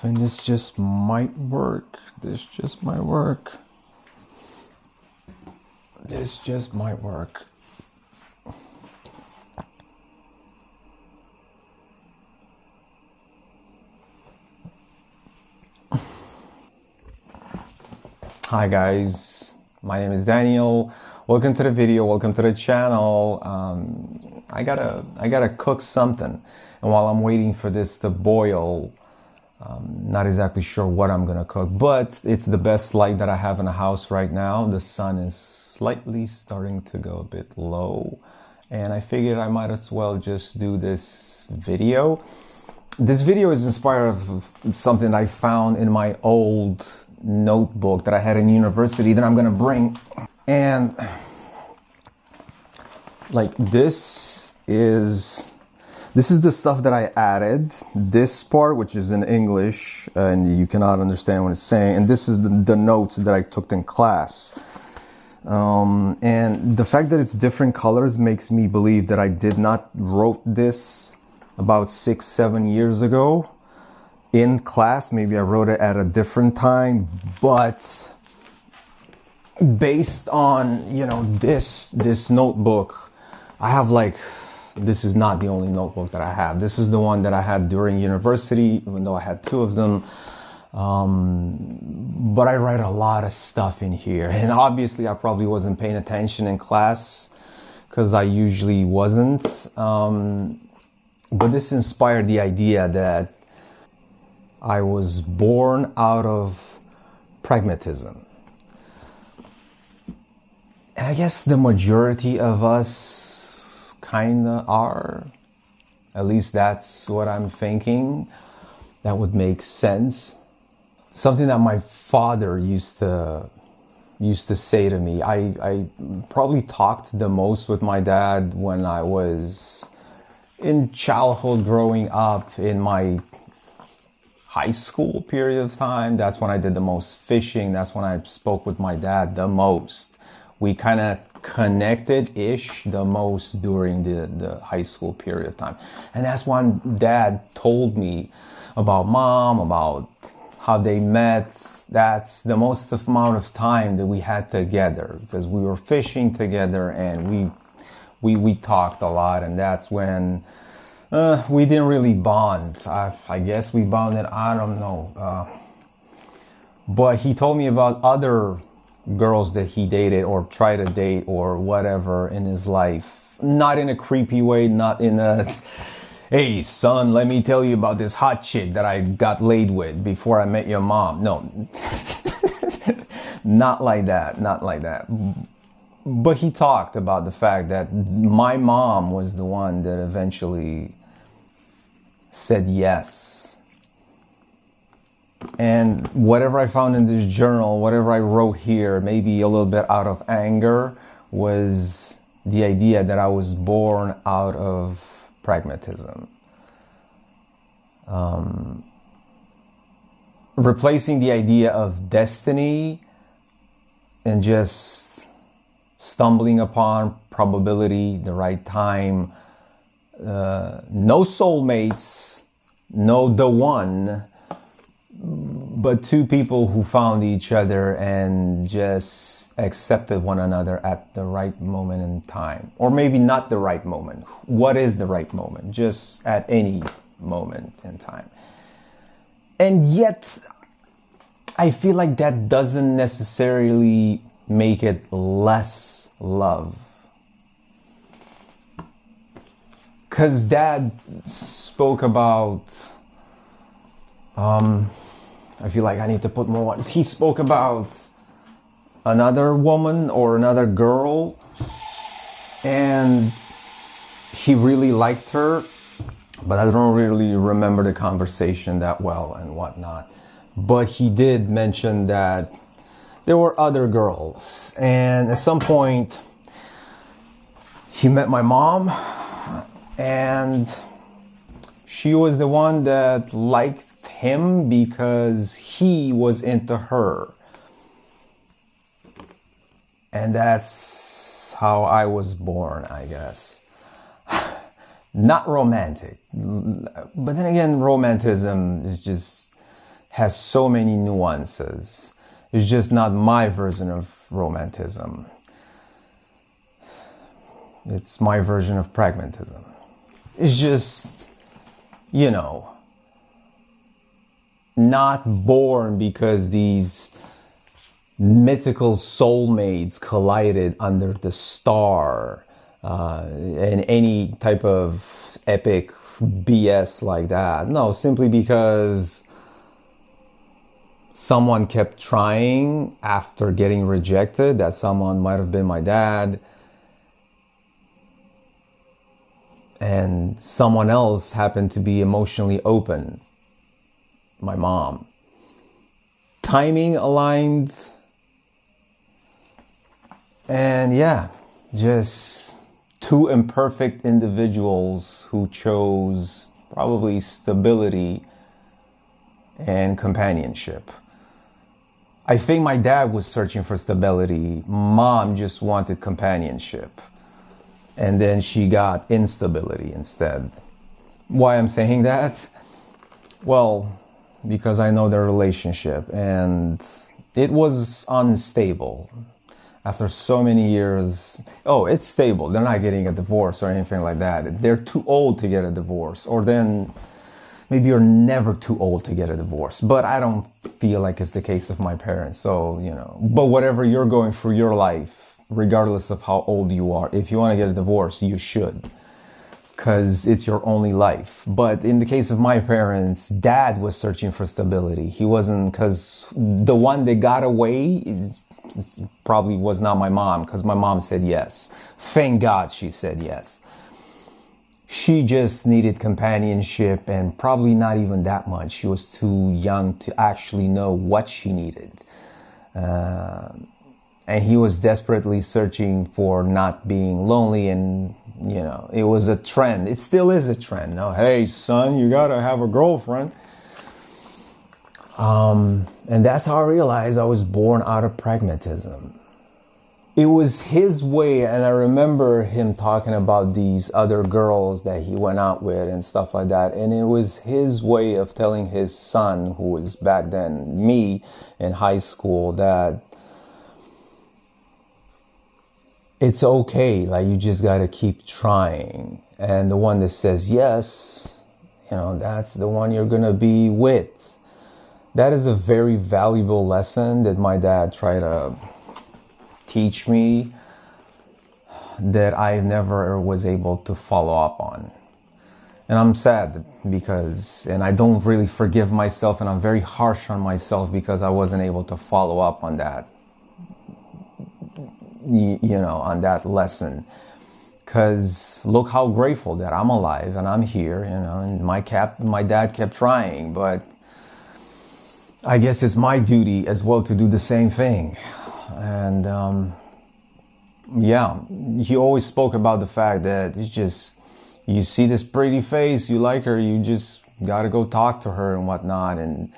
And this just might work. This just might work. This just might work. Hi guys, my name is Daniel. Welcome to the video. Welcome to the channel. I gotta cook something, and while I'm waiting for this to boil, not exactly sure what I'm gonna cook, but it's the best light that I have in the house right now. The sun is slightly starting to go a bit low, and I figured I might as well just do this video. This video is inspired of something that I found in my old notebook that I had in university that I'm gonna bring. And like this is the stuff that I added. This part, which is in English and you cannot understand what it's saying, and this is the notes that I took in class. And the fact that it's different colors makes me believe that I did not wrote this about 6-7 years ago in class. Maybe I wrote it at a different time, but based on, you know, this notebook, I have like, this is not the only notebook that I have. This is the one that I had during university, even though I had two of them. But I write a lot of stuff in here, and obviously I probably wasn't paying attention in class because I usually wasn't. But this inspired the idea that I was born out of pragmatism. And I guess the majority of us kinda are. At least that's what I'm thinking. That would make sense. Something that my father used to say to me. I probably talked the most with my dad when I was in childhood, growing up, in my high school period of time. That's when I did the most fishing. That's when I spoke with my dad the most. We kind of connected-ish the most during the high school period of time. And that's when Dad told me about Mom, about how they met. That's the most amount of time that we had together because we were fishing together, and we talked a lot. And that's when we didn't really bond. I guess we bonded, I don't know. But he told me about other girls that he dated or tried to date or whatever in his life. Not in a creepy way, not in a, hey son, let me tell you about this hot chick that I got laid with before I met your mom. No, not like that, not like that. But he talked about the fact that my mom was the one that eventually said yes. And whatever I found in this journal, whatever I wrote here, maybe a little bit out of anger, was the idea that I was born out of pragmatism. Replacing the idea of destiny and just stumbling upon probability, the right time, no soulmates, no the one, but two people who found each other and just accepted one another at the right moment in time. Or maybe not the right moment. What is the right moment? Just at any moment in time. And yet, I feel like that doesn't necessarily make it less love. Because Dad spoke about, I feel like I need to put more words. He spoke about another woman or another girl, and he really liked her, but I don't really remember the conversation that well and whatnot. But he did mention that there were other girls, and at some point he met my mom, and she was the one that liked him because he was into her. And that's how I was born, I guess. Not romantic. But then again, romanticism is just has so many nuances. It's just not my version of romanticism. It's my version of pragmatism. It's just, not born because these mythical soulmates collided under the star and any type of epic BS like that. No, simply because someone kept trying after getting rejected. That someone might have been my dad. And someone else happened to be emotionally open. My mom. Timing aligned. And yeah, just two imperfect individuals who chose probably stability and companionship. I think my dad was searching for stability. Mom just wanted companionship. And then she got instability instead. Why I'm saying that? Well, because I know their relationship and it was unstable. After so many years, it's stable. They're not getting a divorce or anything like that. They're too old to get a divorce. Or then maybe you're never too old to get a divorce. But I don't feel like it's the case of my parents. So, but whatever you're going through your life, regardless of how old you are, if you want to get a divorce, you should. Because it's your only life. But in the case of my parents, dad was searching for stability. He wasn't, because the one that got away probably was not my mom, because my mom said yes. Thank God she said yes. She just needed companionship, and probably not even that much. She was too young to actually know what she needed. And he was desperately searching for not being lonely, and it was a trend. It still is a trend. No, hey son, you gotta have a girlfriend. And that's how I realized I was born out of pragmatism. It was his way, and I remember him talking about these other girls that he went out with and stuff like that. And it was his way of telling his son, who was back then me in high school, that it's okay. Like, you just got to keep trying. And the one that says yes, that's the one you're going to be with. That is a very valuable lesson that my dad tried to teach me that I never was able to follow up on. And I'm sad and I don't really forgive myself, and I'm very harsh on myself because I wasn't able to follow up on that, on that lesson. Because look how grateful that I'm alive and I'm here, and my dad kept trying, but I guess it's my duty as well to do the same thing. And he always spoke about the fact that it's just, you see this pretty face, you like her, you just gotta go talk to her and whatnot. And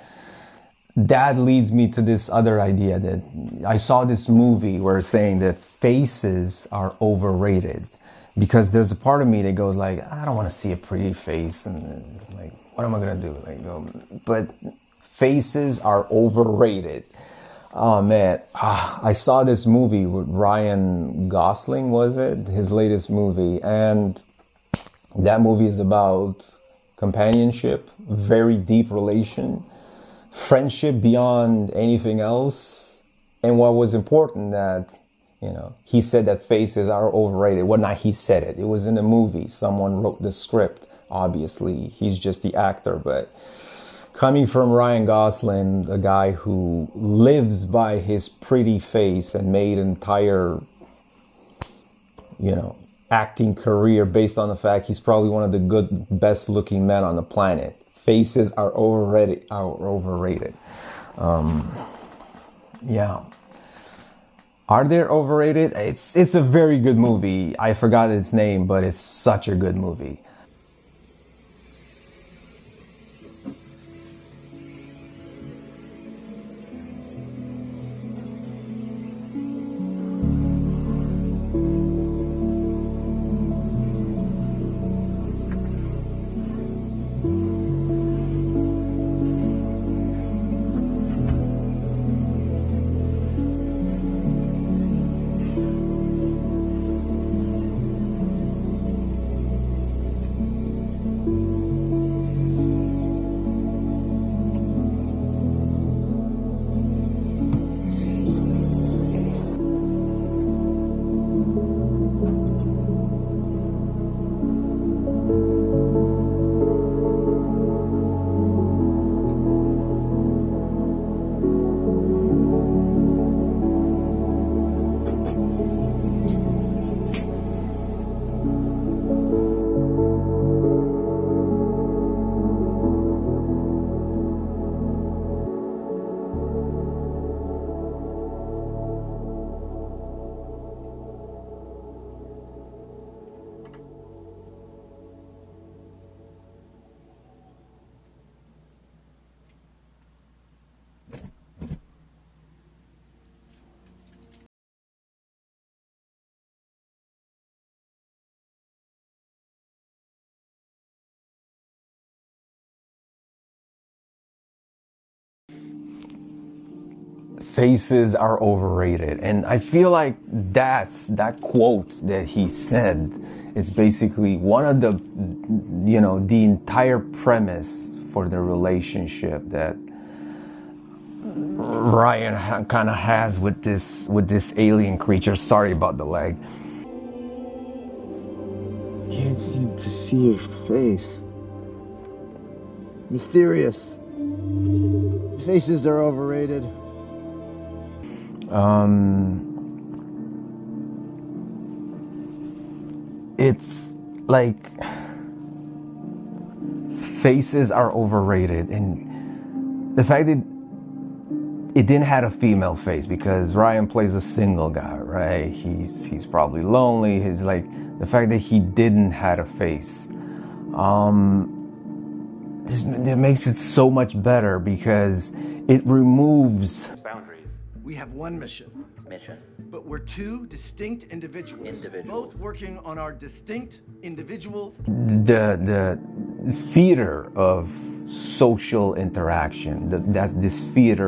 that leads me to this other idea that I saw this movie where it's saying that faces are overrated. Because there's a part of me that goes like, I don't want to see a pretty face, and it's just like, what am I gonna do? But faces are overrated. Oh man, I saw this movie with Ryan Gosling, was it? His latest movie. And that movie is about companionship, very deep relation, friendship beyond anything else. And what was important that, he said that faces are overrated. Well, not he said it. It was in a movie. Someone wrote the script. Obviously, he's just the actor, but coming from Ryan Gosling, a guy who lives by his pretty face and made an entire, acting career based on the fact he's probably one of the best looking men on the planet. Faces are overrated. Are they overrated? It's a very good movie. I forgot its name, but it's such a good movie. faces are overrated. And I feel like that quote that he said, it's basically one of the, the entire premise for the relationship that Ryan kind of has with this alien creature. Sorry about the leg. Can't seem to see your face. Mysterious. Faces are overrated. It's like faces are overrated, and the fact that it didn't have a female face, because Ryan plays a single guy, right? He's probably lonely. He's like, the fact that he didn't have a face, it makes it so much better because it removes boundaries. We have one mission, but we're two distinct individuals, both working on our distinct individual. the theater of social interaction. That's this theater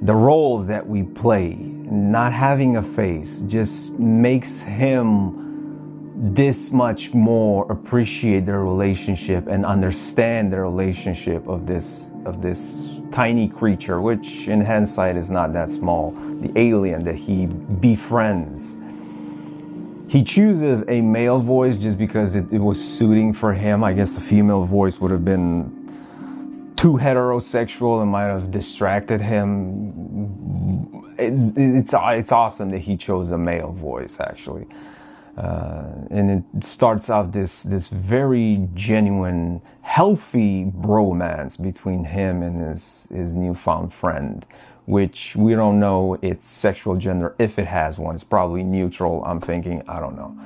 the roles that we play. Not having a face just makes him this much more appreciate their relationship and understand the relationship of this tiny creature, which in hindsight is not that small, the alien that he befriends. He chooses a male voice just because it was suiting for him. I guess the female voice would have been too heterosexual and might have distracted him. It's awesome that he chose a male voice, actually. And it starts off this very genuine, healthy bromance between him and his newfound friend, which we don't know its sexual gender, if it has one. It's probably neutral, I'm thinking. I don't know.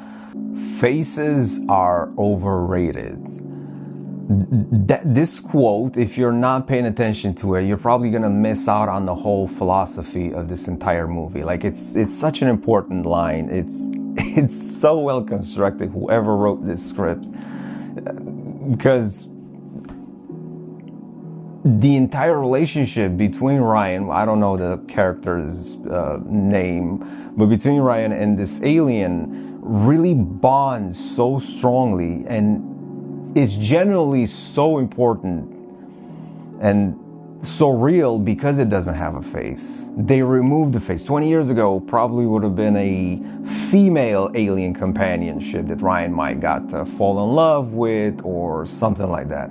Faces are overrated. This quote, if you're not paying attention to it, you're probably gonna miss out on the whole philosophy of this entire movie. Like, it's such an important line. It's so well constructed, whoever wrote this script, because the entire relationship between Ryan, I don't know the character's name, but between Ryan and this alien really bonds so strongly and is genuinely so important and so real because it doesn't have a face. They removed the face. 20 years ago, probably would have been a female alien companionship that Ryan might got to fall in love with or something like that.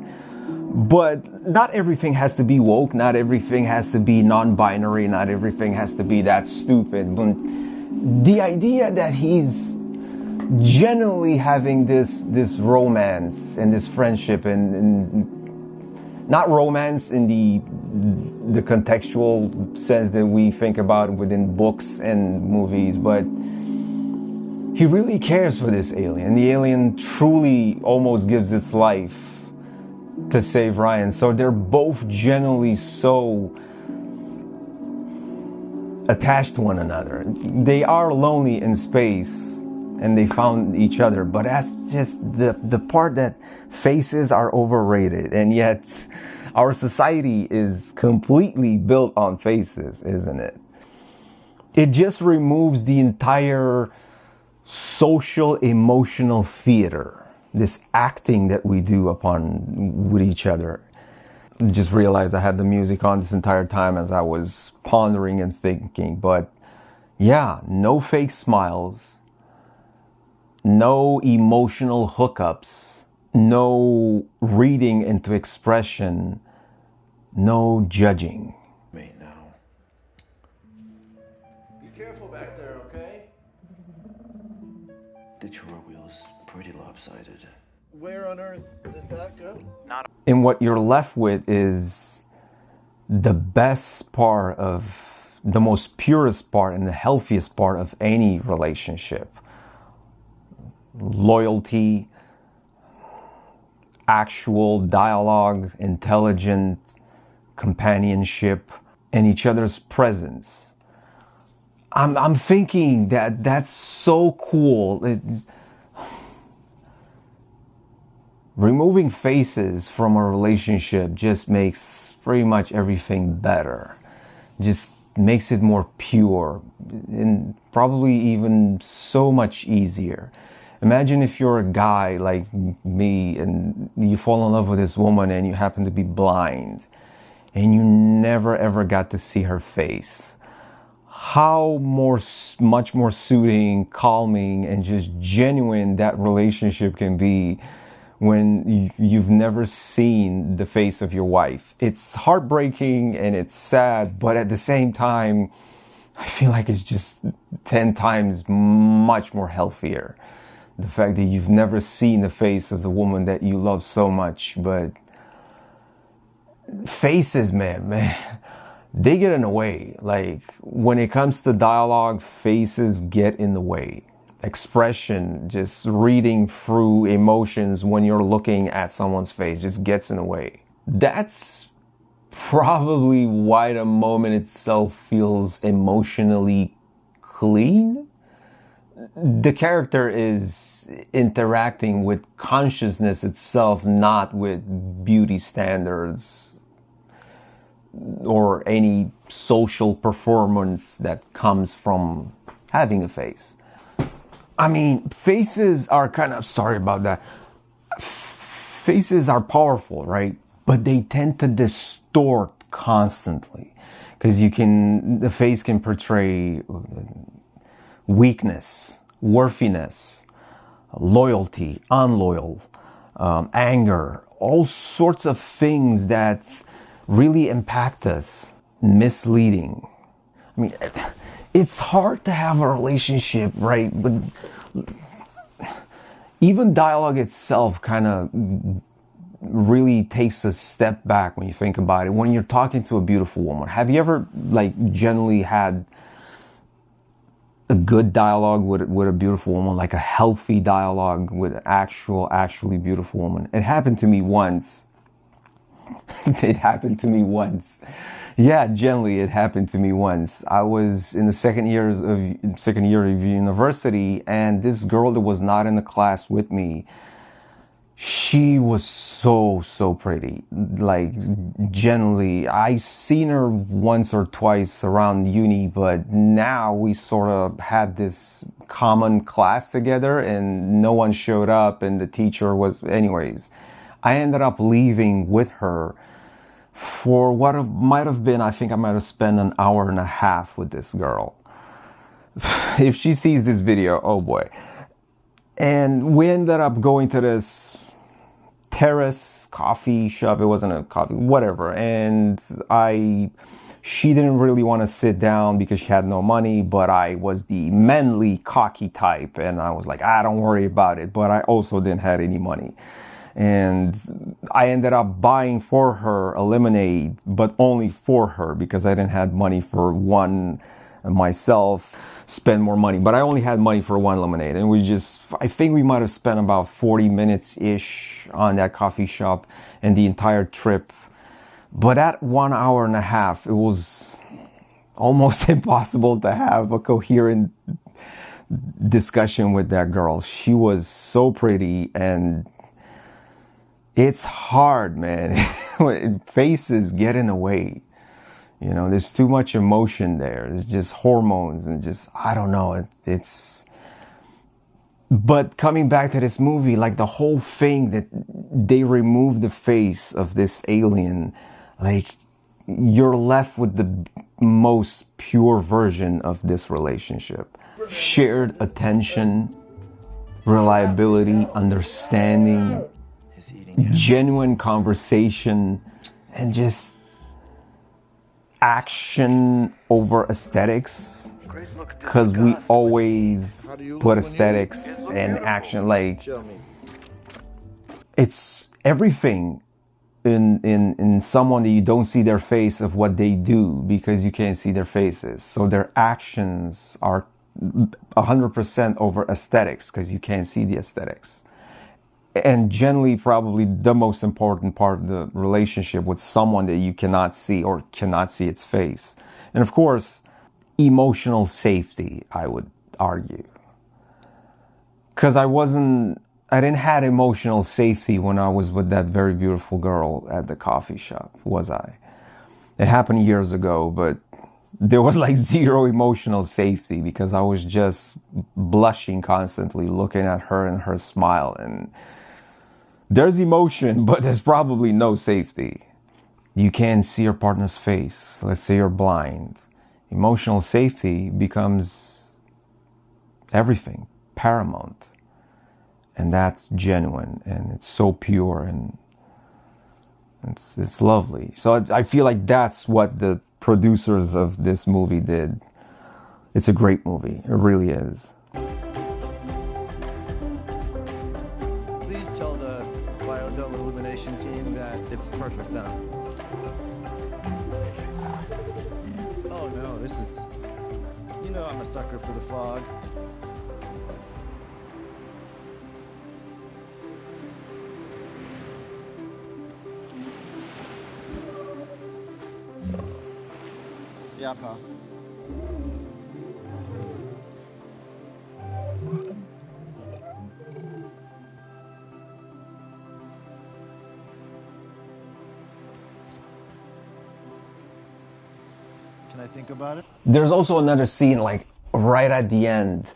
But not everything has to be woke. Not everything has to be non-binary. Not everything has to be that stupid. But the idea that he's genuinely having this romance and this friendship and not romance in the contextual sense that we think about within books and movies, but he really cares for this alien. The alien truly almost gives its life to save Ryan. So they're both genuinely so attached to one another. They are lonely in space and they found each other, but that's just the part that faces are overrated, and yet our society is completely built on faces, isn't it? It just removes the entire social emotional theater, this acting that we do with each other. Just realized I had the music on this entire time as I was pondering and thinking, but yeah, no fake smiles, no emotional hookups, no reading into expression, no judging. Wait now. Be careful back there, okay? The chore wheel's pretty lopsided. Where on earth does that go? And what you're left with is the best part of, the most purest part and the healthiest part of any relationship. Loyalty, actual dialogue, intelligent companionship, and each other's presence. I'm thinking that's so cool. Removing faces from a relationship just makes pretty much everything better. Just makes it more pure and probably even so much easier. Imagine if you're a guy like me and you fall in love with this woman and you happen to be blind and you never ever got to see her face. How much more soothing, calming, and just genuine that relationship can be when you've never seen the face of your wife. It's heartbreaking and it's sad, but at the same time, I feel like it's just 10 times much more healthier. The fact that you've never seen the face of the woman that you love so much, but faces, man, they get in the way. Like, when it comes to dialogue, faces get in the way. Expression, just reading through emotions when you're looking at someone's face just gets in the way. That's probably why the moment itself feels emotionally clean. The character is interacting with consciousness itself, not with beauty standards or any social performance that comes from having a face. I mean, faces are sorry about that. Faces are powerful, right? But they tend to distort constantly because the face can portray weakness, worthiness, loyalty, unloyal, anger, all sorts of things that really impact us, misleading. I mean, it's hard to have a relationship, right? But even dialogue itself kind of really takes a step back when you think about it. When you're talking to a beautiful woman, have you ever generally had a good dialogue with a beautiful woman, like a healthy dialogue with an actually beautiful woman? It happened to me once. It happened to me once. Yeah, generally it happened to me once. I was in the second year of university, and this girl that was not in the class with me, she was so pretty. Like, generally, I seen her once or twice around uni, but now we sort of had this common class together and no one showed up and the teacher was, anyways. I ended up leaving with her for what might have been, I think I might have spent an hour and a half with this girl. If she sees this video, oh boy. And we ended up going to this terrace coffee shop. It wasn't a coffee, whatever. And she didn't really want to sit down because she had no money, but I was the manly, cocky type. And I was like, don't worry about it. But I also didn't have any money. And I ended up buying for her a lemonade, but only for her because I didn't have money for one myself, spend more money. But I only had money for one lemonade. And I think we might have spent about 40 minutes-ish on that coffee shop and the entire trip. But at 1 hour and a half, it was almost impossible to have a coherent discussion with that girl. She was so pretty, and it's hard, man. Faces get in the way. You know, there's too much emotion there. It's just hormones and just, I don't know. But coming back to this movie, like the whole thing that they remove the face of this alien, like you're left with the most pure version of this relationship. Shared attention, reliability, understanding, genuine conversation, and just action over aesthetics, because we always put aesthetics and action, like it's everything in someone that you don't see their face of what they do because you can't see their faces. So their actions are 100% over aesthetics because you can't see the aesthetics. And generally, probably the most important part of the relationship with someone that you cannot see or cannot see its face. And of course, emotional safety, I would argue. Because I didn't have emotional safety when I was with that very beautiful girl at the coffee shop, was I? It happened years ago, but there was like zero emotional safety because I was just blushing constantly looking at her and her smile. And there's emotion, but there's probably no safety. You can't see your partner's face. Let's say you're blind. Emotional safety becomes everything, paramount. And that's genuine, and it's so pure, and it's lovely. So I feel like that's what the producers of this movie did. It's a great movie. It really is. Please tell the biodome illumination team that it's perfect now. Oh no, this is... You know I'm a sucker for the fog. Yeah, pal. Can I think about it? There's also another scene, like right at the end.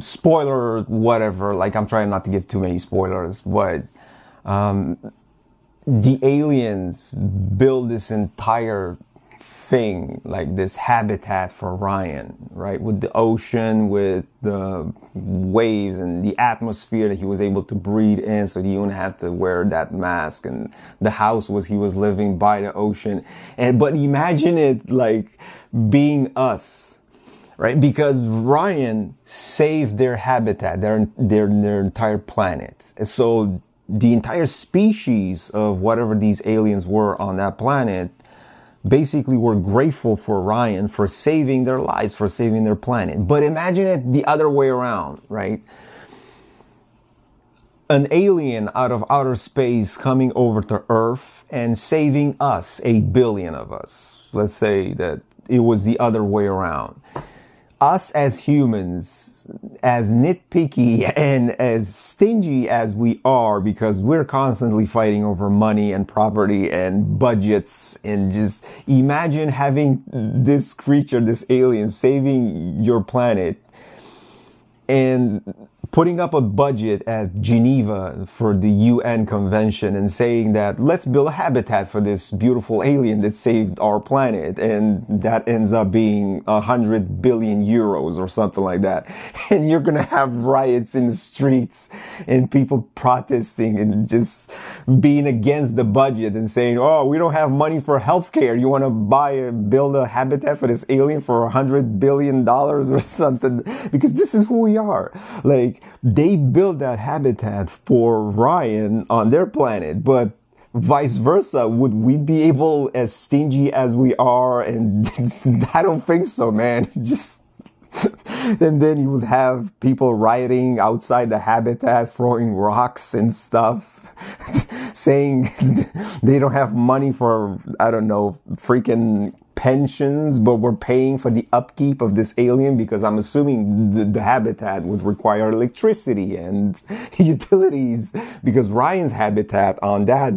Spoiler, whatever. Like, I'm trying not to give too many spoilers, but the aliens build this entire thing, like this habitat for Ryan, right? With the ocean, with the waves and the atmosphere that he was able to breathe in, so he wouldn't have to wear that mask. And the house he was living by the ocean. But imagine it like being us, right? Because Ryan saved their habitat, their entire planet. So the entire species of whatever these aliens were on that planet basically were grateful for Ryan for saving their lives, for saving their planet. But imagine it the other way around, right? An alien out of outer space coming over to Earth and saving us, 8 billion of us. Let's say that it was the other way around. Us as humans, as nitpicky and as stingy as we are, because we're constantly fighting over money and property and budgets, and just imagine having this creature, this alien, saving your planet and putting up a budget at Geneva for the UN convention and saying that let's build a habitat for this beautiful alien that saved our planet, and that ends up being 100 billion euros or something like that. And you're gonna have riots in the streets and people protesting and just being against the budget and saying, oh, we don't have money for healthcare. You want to build a habitat for this alien for $100 billion or something? Because this is who we are. Like, they built that habitat for Ryan on their planet, but vice versa, would we be able, as stingy as we are? And I don't think so, man. Just and then you would have people rioting outside the habitat, throwing rocks and stuff, saying they don't have money for, I don't know, freaking pensions, but we're paying for the upkeep of this alien, because I'm assuming the habitat would require electricity and utilities, because Ryan's habitat on that,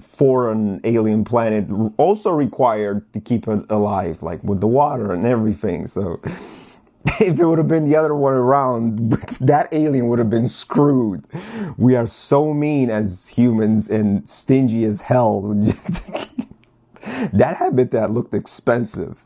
foreign alien planet also required to keep it alive, like with the water and everything. So if it would have been the other way around, that alien would have been screwed. We are so mean as humans and stingy as hell. That habitat looked expensive.